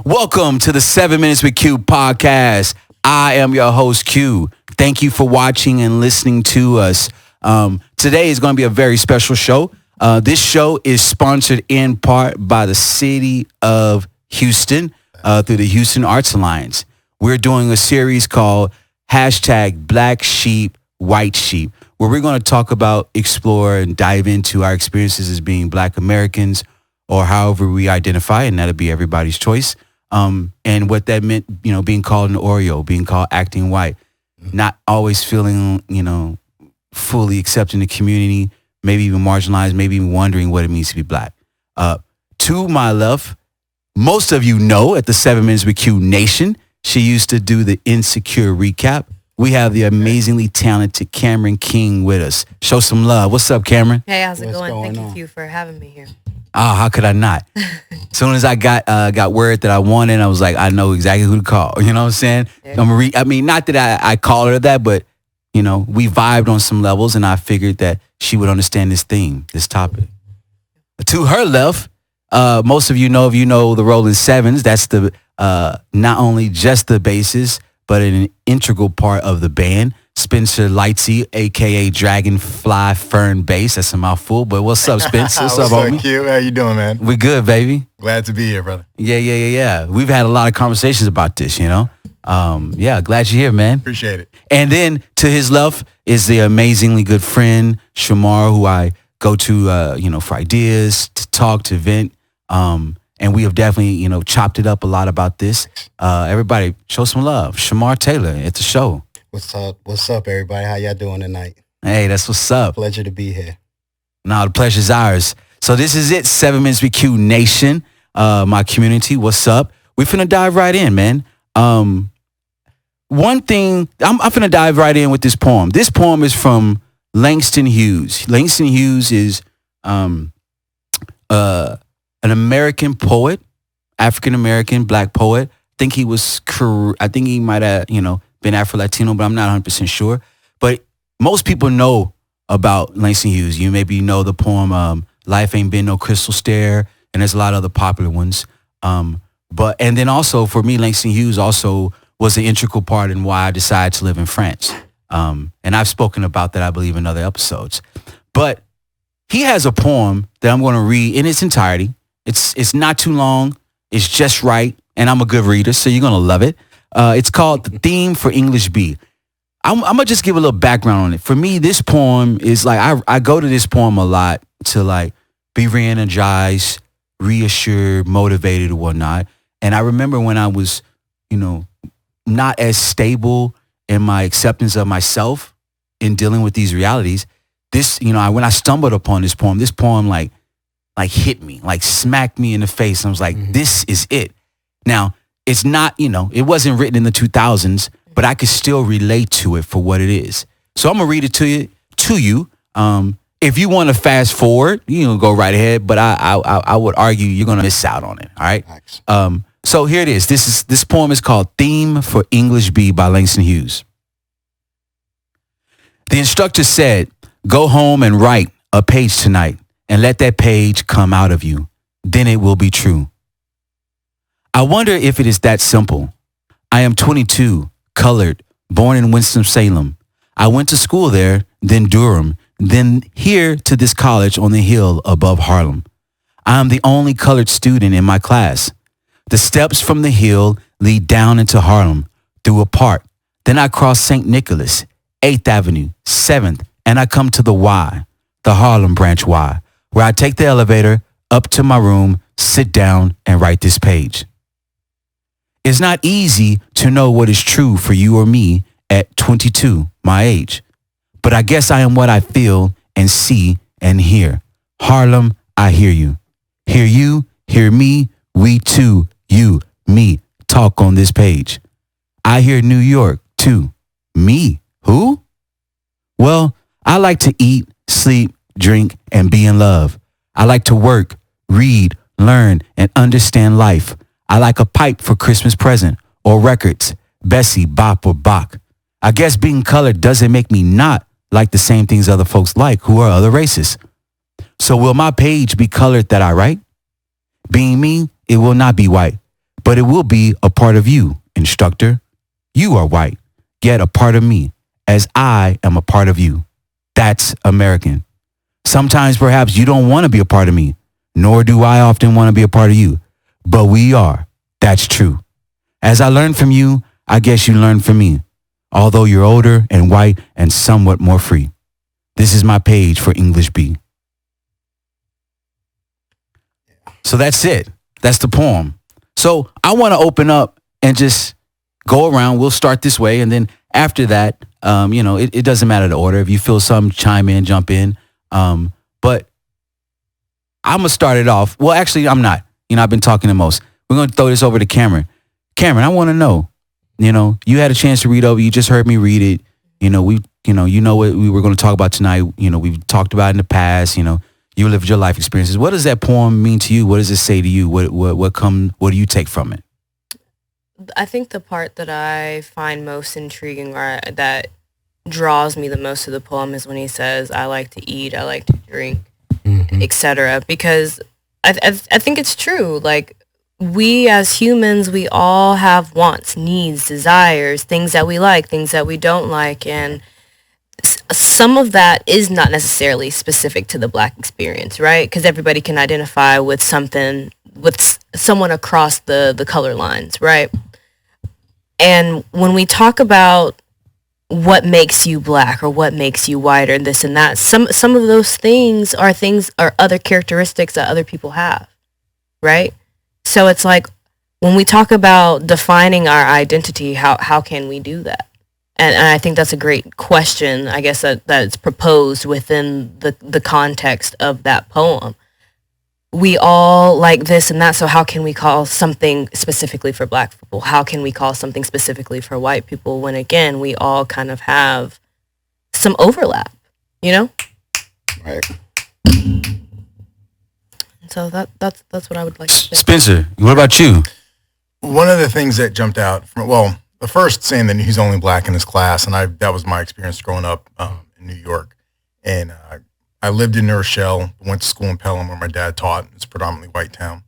Welcome to the 7 Minutes with Q podcast. I am your host, Q. Thank you for watching and listening to us. Today is going to be a very special show. This show is sponsored in part by the city of Houston through the Houston Arts Alliance. We're doing a series called hashtag Black Sheep, White Sheep, where we're going to talk about, explore, and dive into our experiences as being Black Americans or however we identify, and that'll be everybody's choice. And what that meant, being called an Oreo, being called acting white, not always feeling, fully accepting the community, maybe even marginalized, maybe even wondering what it means to be Black. To my left, most of you know at the 7 Minutes with Q Nation, she used to do the Insecure recap. We have the amazingly talented Cameron King with us. Show some love. What's up, Cameron? Hey, how's it going? Thank you for having me here. Oh, how could I not? As soon as I got word that I wanted, I was like, I know exactly who to call. You know what I'm saying? Yeah. Not that I call her that, but, we vibed on some levels, and I figured that she would understand this theme, this topic. To her left, most of you know, if you know the Rolling Sevens, that's the not only just the bassist, but an integral part of the band. Spencer Lightsey, a.k.a. Dragonfly Fern Bass. That's a mouthful, but what's up, Spence? What's up, homie? Q? How you doing, man? We good, baby. Glad to be here, brother. Yeah. We've had a lot of conversations about this, Yeah, glad you're here, man. Appreciate it. And then to his left is the amazingly good friend, Shamar, who I go to, for ideas, to talk, to vent. And we have definitely, chopped it up a lot about this. Everybody, show some love. Shamar Taylor at the show. What's up? What's up, everybody? How y'all doing tonight? Hey, that's what's up. Pleasure to be here. No, the pleasure's ours. So this is it, 7 Minutes with Q Nation, my community. What's up? We finna dive right in, man. One thing, I'm finna dive right in with this poem. This poem is from Langston Hughes. Langston Hughes is an American poet, African-American, Black poet. I think he might have, been Afro-Latino, but I'm not 100% sure. But most people know about Langston Hughes. You maybe know the poem Life Ain't Been No Crystal Stair, and there's a lot of other popular ones. And then also for me, Langston Hughes also was an integral part in why I decided to live in France. And I've spoken about that, I believe, in other episodes. But he has a poem that I'm going to read in its entirety. It's not too long. It's just right. And I'm a good reader, so you're going to love it. It's called The Theme for English B. I'm going to just give a little background on it. For me, this poem is like, I go to this poem a lot to like be re-energized, reassured, motivated or whatnot. And I remember when I was, not as stable in my acceptance of myself in dealing with these realities, this, when I stumbled upon this poem like hit me, like smacked me in the face. And I was like, This is it. Now, it's not, it wasn't written in the 2000s, but I could still relate to it for what it is. So I'm going to read it to you. If you want to fast forward, you can go right ahead, but I would argue you're going to miss out on it. All right. So here it is. This poem is called Theme for English B by Langston Hughes. The instructor said, go home and write a page tonight and let that page come out of you. Then it will be true. I wonder if it is that simple. I am 22, colored, born in Winston-Salem. I went to school there, then Durham, then here to this college on the hill above Harlem. I am the only colored student in my class. The steps from the hill lead down into Harlem, through a park. Then I cross St. Nicholas, 8th Avenue, 7th, and I come to the Y, the Harlem branch Y, where I take the elevator up to my room, sit down, and write this page. It's not easy to know what is true for you or me at 22, my age. But I guess I am what I feel and see and hear. Harlem, I hear you. Hear you, hear me, we too, you, me, talk on this page. I hear New York too. Me, who? Well, I like to eat, sleep, drink, and be in love. I like to work, read, learn, and understand life. I like a pipe for Christmas present or records, Bessie, Bop, or Bach. I guess being colored doesn't make me not like the same things other folks like who are other races. So will my page be colored that I write? Being me, it will not be white. but it will be a part of you, instructor. You are white, yet a part of me, as I am a part of you. That's American. Sometimes perhaps you don't want to be a part of me, nor do I often want to be a part of you, but we are. That's true. As I learn from you, I guess you learn from me, although you're older and white and somewhat more free. This is my page for English B. So that's it. That's the poem. So I want to open up and just go around. We'll start this way. And then after that, it doesn't matter the order. If you feel something, chime in, jump in. But I'm going to start it off. Well, actually, I'm not. I've been talking the most. We're going to throw this over to Cameron. Cameron, I want to know, you had a chance to read over. You just heard me read it. You know what we were going to talk about tonight. We've talked about in the past, you lived your life experiences. What does that poem mean to you? What does it say to you? What do you take from it? I think the part that I find most intriguing or that draws me the most to the poem is when he says, I like to eat, I like to drink, etc. Because I think it's true. Like, we as humans, we all have wants, needs, desires, things that we like, things that we don't like. And some of that is not necessarily specific to the Black experience, right? Because everybody can identify with something, with someone across the color lines, right? And when we talk about what makes you Black or what makes you white or this and that, some of those things are other characteristics that other people have, right? So it's like, when we talk about defining our identity, how can we do that? And I think that's a great question, I guess, that's proposed within the context of that poem. We all like this and that, so how can we call something specifically for Black people? How can we call something specifically for white people when, again, we all kind of have some overlap, Right. So that's what I would like to say. Spencer, what about you? One of the things that jumped out the first saying that he's only Black in his class, and that was my experience growing up in New York. And I lived in New Rochelle, went to school in Pelham where my dad taught. It's a predominantly white town.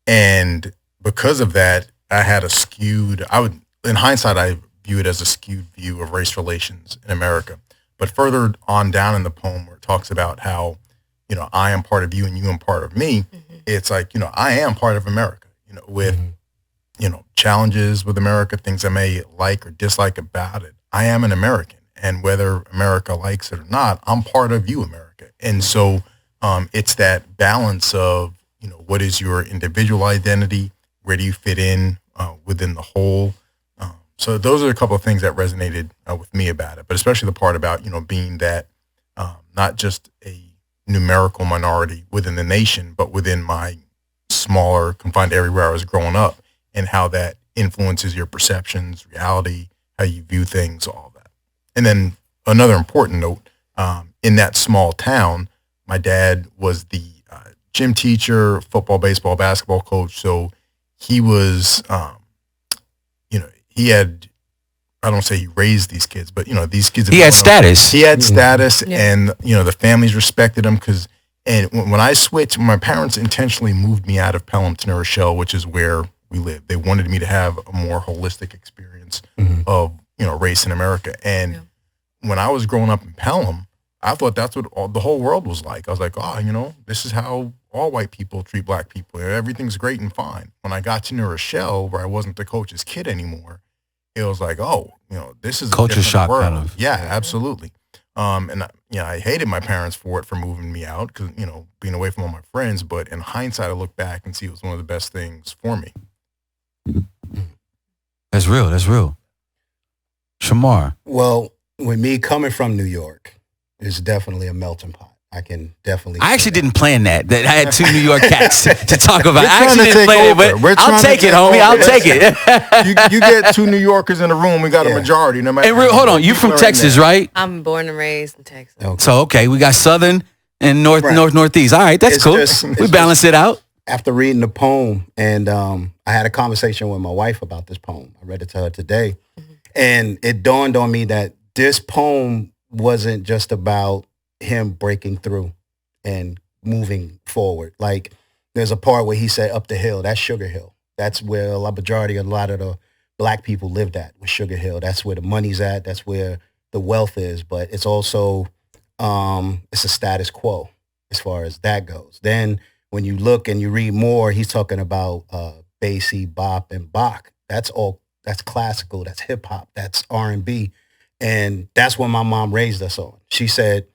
And because of that, I had in hindsight, I view it as a skewed view of race relations in America. But further on down in the poem where it talks about how, I am part of you and you are part of me, it's like, I am part of America, with, challenges with America, things I may like or dislike about it. I am an American. And whether America likes it or not, I'm part of you, America. And so it's that balance of, what is your individual identity? Where do you fit in within the whole? So those are a couple of things that resonated with me about it, but especially the part about, being that not just a numerical minority within the nation, but within my smaller confined area where I was growing up, and how that influences your perceptions, reality, how you view things, all that. And then another important note, in that small town, my dad was the gym teacher, football, baseball, basketball coach. So he was, he had, I don't say he raised these kids, but, these kids. He had status. He had status, and, the families respected him and when I switched, my parents intentionally moved me out of Pelham to New Rochelle, which is where we lived. They wanted me to have a more holistic experience of, race in America. And when I was growing up in Pelham, I thought that's what the whole world was like. I was like, this is how all white people treat Black people. Everything's great and fine. When I got to New Rochelle, where I wasn't the coach's kid anymore, it was like, this is culture a shock world. kind of. Yeah, absolutely. And I hated my parents for moving me out because, being away from all my friends. But in hindsight, I look back and see it was one of the best things for me. That's real. That's real. Shamar. Well, with me coming from New York, it's definitely a melting pot. I can definitely. I actually didn't plan that. That I had two New York cats to talk about. We're I actually trying to didn't take plan over. it, We're but I'll trying to take it, take homie. over. I'll take it. You get two New Yorkers in a room, we got a majority. No matter. Hold on, you from Texas, right? I'm born and raised in Texas. Okay. So okay, we got Southern and Northeast. All right, that's It's cool. just- We balance it out. After reading the poem, and I had a conversation with my wife about this poem. I read it to her today, and it dawned on me that this poem wasn't just about him breaking through and moving forward. Like, there's a part where he said up the hill, that's Sugar Hill. That's where a lot of the black people lived at, was Sugar Hill. That's where the money's at. That's where the wealth is. But it's also, it's a status quo as far as that goes. Then when you look and you read more, he's talking about Basie, Bop, and Bach. That's classical. That's hip hop. That's R&B. And that's what my mom raised us on. She said,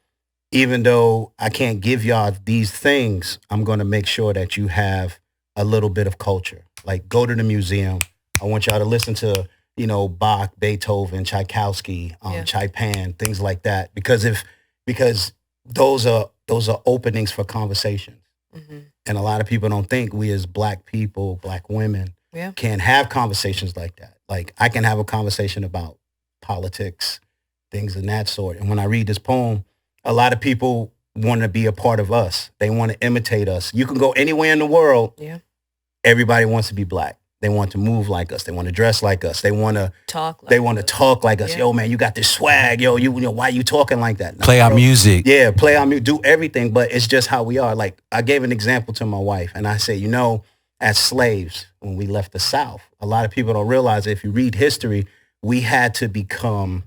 even though I can't give y'all these things, I'm going to make sure that you have a little bit of culture. Like, go to the museum. I want y'all to listen to, Bach, Beethoven, Tchaikovsky, Chopin, things like that. Because those are openings for conversations. Mm-hmm. And a lot of people don't think we as black people, black women, can have conversations like that. Like, I can have a conversation about politics, things of that sort. And when I read this poem, a lot of people want to be a part of us. They want to imitate us. You can go anywhere in the world. Yeah. Everybody wants to be black. They want to move like us. They want to dress like us. They want to talk. They want to talk like us. Yeah. Yo, man, you got this swag. Yo, why you talking like that? Play our music. Yeah, play our music. Do everything. But it's just how we are. Like, I gave an example to my wife, and I say, as slaves, when we left the South, a lot of people don't realize that if you read history, we had to become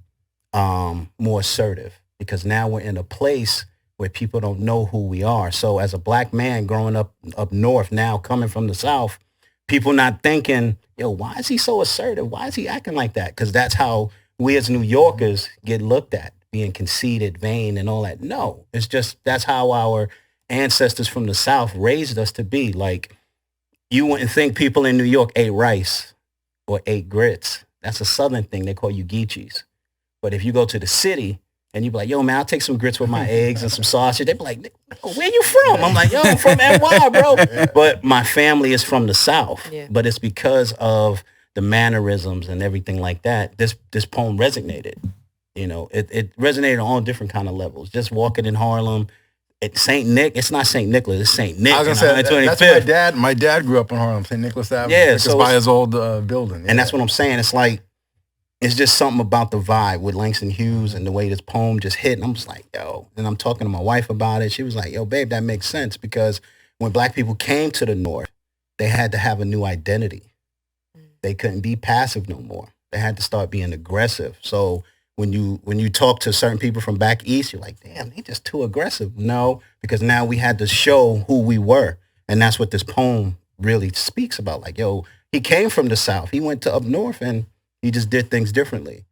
more assertive, because now we're in a place where people don't know who we are. So as a black man growing up north, now coming from the South, people not thinking, why is he so assertive? Why is he acting like that? Because that's how we as New Yorkers get looked at, being conceited, vain, and all that. No, it's just, that's how our ancestors from the South raised us to be. Like, you wouldn't think people in New York ate rice or ate grits. That's a Southern thing. They call you geechees. But if you go to the city and you be like, yo, man, I'll take some grits with my eggs and some sausage, they be like, where you from? I'm like, yo, I'm from NY, bro. But my family is from the South. Yeah. But it's because of the mannerisms and everything like that. This poem resonated. It resonated on all different kind of levels. Just walking in Harlem, St. Nick, it's not St. Nicholas, it's St. Nick. I was going to say, that's my dad grew up in Harlem, St. Nicholas Avenue. Yeah, so by his old building. Yeah. And that's what I'm saying. It's like, it's just something about the vibe with Langston Hughes and the way this poem just hit. And I'm just like, yo. And I'm talking to my wife about it. She was like, yo, babe, that makes sense, because when black people came to the North, they had to have a new identity. They couldn't be passive no more. They had to start being aggressive. So when you talk to certain people from back east, you're like, damn, they just too aggressive. No, because now we had to show who we were. And that's what this poem really speaks about. Like, yo, he came from the South. He went to up north and he just did things differently.